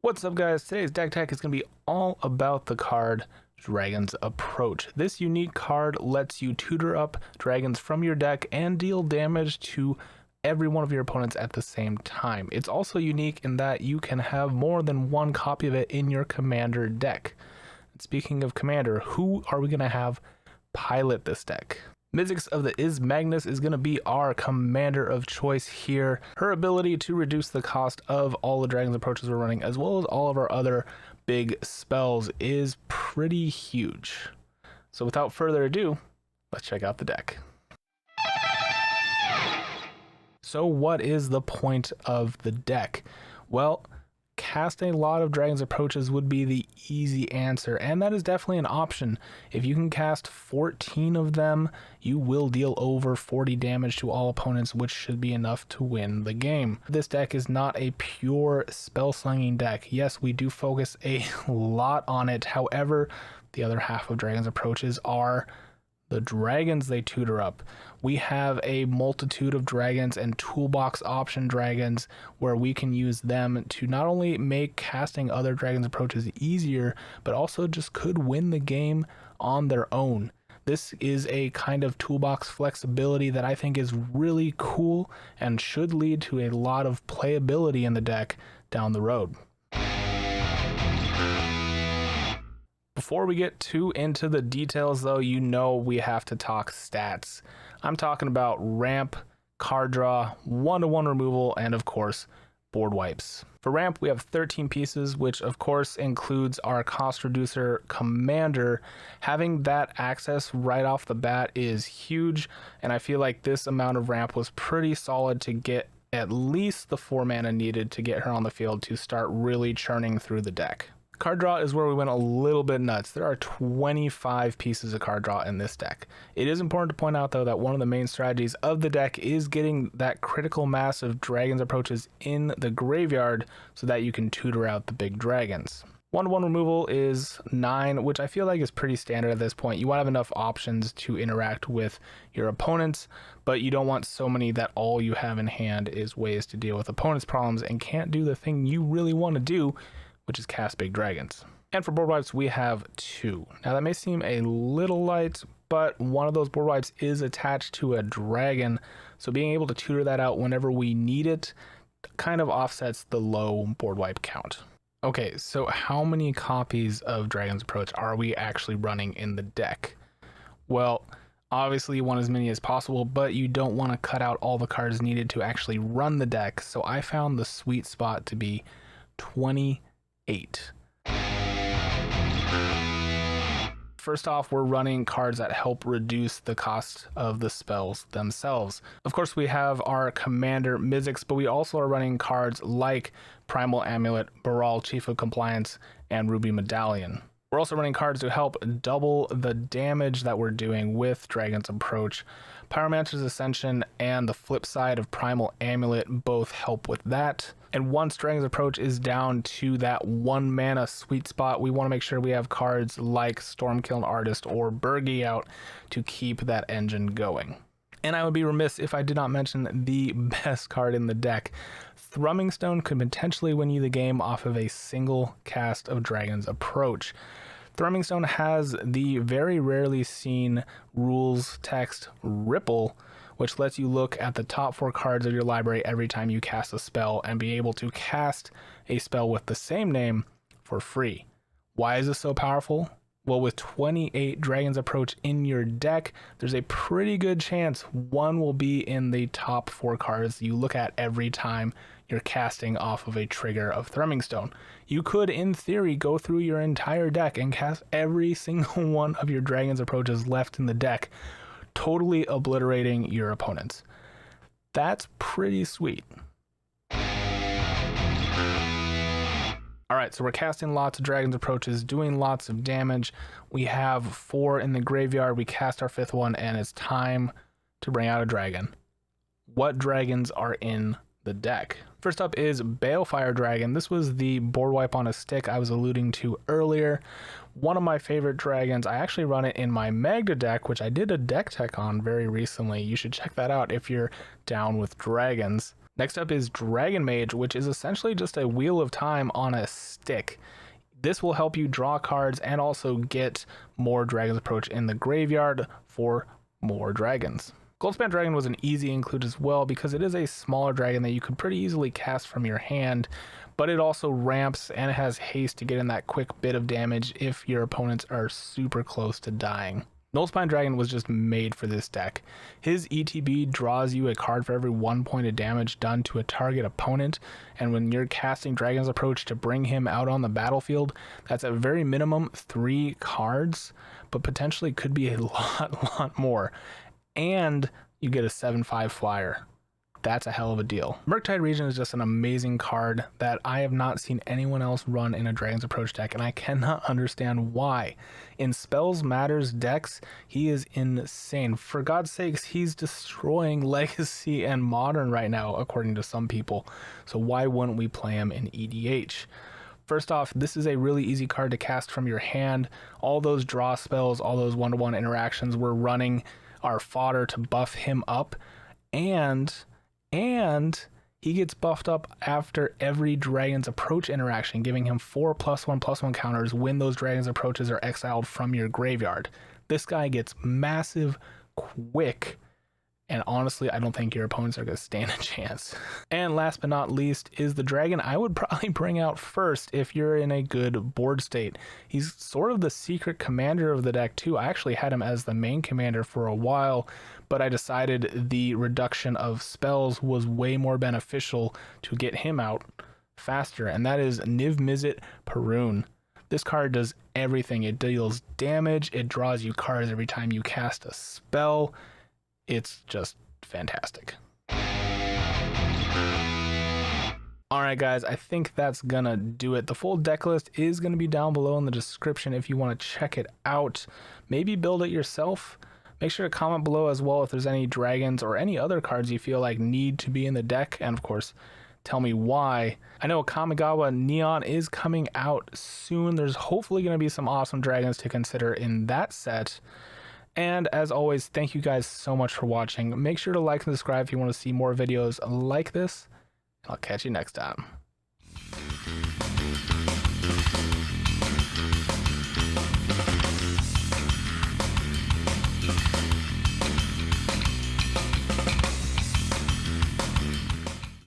What's up, guys? Today's deck tech is going to be all about the card Dragon's Approach. This unique card lets you tutor up dragons from your deck and deal damage to every one of your opponents at the same time. It's also unique in that you can have more than one copy of it in your commander deck. And speaking of commander, who are we going to have pilot this deck? Mizzix of the Is Magnus is going to be our commander of choice here. Her ability to reduce the cost of all the Dragon's Approaches we're running, as well as all of our other big spells, is pretty huge. So without further ado, let's check out the deck. So what is the point of the deck? Well, casting a lot of Dragon's Approaches would be the easy answer, and that is definitely an option. If you can cast 14 of them, you will deal over 40 damage to all opponents, which should be enough to win the game. This deck is not a pure spell slinging deck. Yes, we do focus a lot on it. However, the other half of Dragon's Approaches are the dragons they tutor up. We have a multitude of dragons and toolbox option dragons where we can use them to not only make casting other Dragon's Approaches easier, but also just could win the game on their own. This is a kind of toolbox flexibility that I think is really cool and should lead to a lot of playability in the deck down the road. Before we get too into the details though, you know we have to talk stats. I'm talking about ramp, card draw, one-to-one removal, and of course, board wipes. For ramp, we have 13 pieces, which of course includes our cost reducer commander. Having that access right off the bat is huge, and I feel like this amount of ramp was pretty solid to get at least the 4 mana needed to get her on the field to start really churning through the deck. Card draw is where we went a little bit nuts. There are 25 pieces of card draw in this deck. It is important to point out though that one of the main strategies of the deck is getting that critical mass of Dragon's Approaches in the graveyard so that you can tutor out the big dragons. One-to-one removal is 9, which I feel like is pretty standard at this point. You want to have enough options to interact with your opponents, but you don't want so many that all you have in hand is ways to deal with opponents' problems and can't do the thing you really want to do, which is cast big dragons. And for board wipes, we have 2. Now that may seem a little light, but one of those board wipes is attached to a dragon, so being able to tutor that out whenever we need it kind of offsets the low board wipe count. Okay, so how many copies of Dragon's Approach are we actually running in the deck? Well, obviously you want as many as possible, but you don't want to cut out all the cards needed to actually run the deck, so I found the sweet spot to be 28. First off, we're running cards that help reduce the cost of the spells themselves. Of course, we have our commander Mizzix, but we also are running cards like Primal Amulet, Baral, Chief of Compliance, and Ruby Medallion. We're also running cards to help double the damage that we're doing with Dragon's Approach. Pyromancer's Ascension and the flip side of Primal Amulet both help with that. And once Dragon's Approach is down to that 1 mana sweet spot, we want to make sure we have cards like Stormkiln Artist or Birgi out to keep that engine going. And I would be remiss if I did not mention the best card in the deck. Thrumming Stone could potentially win you the game off of a single cast of Dragon's Approach. Thrumming Stone has the very rarely seen rules text Ripple, which lets you look at the top 4 cards of your library every time you cast a spell and be able to cast a spell with the same name for free. Why is this so powerful? Well, with 28 Dragon's Approach in your deck, there's a pretty good chance one will be in the top 4 cards you look at every time you're casting off of a trigger of Thrumming Stone. You could, in theory, go through your entire deck and cast every single one of your Dragon's Approaches left in the deck, totally obliterating your opponents. That's pretty sweet. Alright, so we're casting lots of Dragon's Approaches, doing lots of damage. We have 4 in the graveyard. We cast our 5th one, and it's time to bring out a dragon. What dragons are in the deck? First up is Balefire Dragon. This was the board wipe on a stick I was alluding to earlier. One of my favorite dragons. I actually run it in my Magda deck, which I did a deck tech on very recently. You should check that out if you're down with dragons. Next up is Dragon Mage, which is essentially just a Wheel of Time on a stick. This will help you draw cards and also get more Dragon's Approach in the graveyard for more dragons. Goldspan Dragon was an easy include as well because it is a smaller dragon that you could pretty easily cast from your hand, but it also ramps and it has haste to get in that quick bit of damage if your opponents are super close to dying. Nullspine Dragon was just made for this deck. His ETB draws you a card for every 1 point of damage done to a target opponent, and when you're casting Dragon's Approach to bring him out on the battlefield, that's at very minimum 3 cards, but potentially could be a lot more. And you get a 7/5 flyer. That's a hell of a deal. Murktide Regent is just an amazing card that I have not seen anyone else run in a Dragon's Approach deck, and I cannot understand why. In Spells Matters decks, he is insane. For God's sakes, he's destroying Legacy and Modern right now, according to some people. So why wouldn't we play him in EDH? First off, this is a really easy card to cast from your hand. All those draw spells, all those one-to-one interactions we're running are fodder to buff him up, and he gets buffed up after every Dragon's Approach interaction, giving him 4+1/+1 counters when those Dragon's Approaches are exiled from your graveyard. This guy gets massive quick, and honestly, I don't think your opponents are going to stand a chance. And last but not least is the dragon I would probably bring out first if you're in a good board state. He's sort of the secret commander of the deck too. I actually had him as the main commander for a while, but I decided the reduction of spells was way more beneficial to get him out faster, and that is Mizzix Perun. This card does everything. It deals damage, it draws you cards every time you cast a spell. It's just fantastic. Alright guys, I think that's gonna do it. The full deck list is gonna be down below in the description if you want to check it out. Maybe build it yourself. Make sure to comment below as well if there's any dragons or any other cards you feel like need to be in the deck, and of course, tell me why. I know Kamigawa Neon is coming out soon. There's hopefully going to be some awesome dragons to consider in that set. And as always, thank you guys so much for watching. Make sure to like and subscribe if you want to see more videos like this. I'll catch you next time.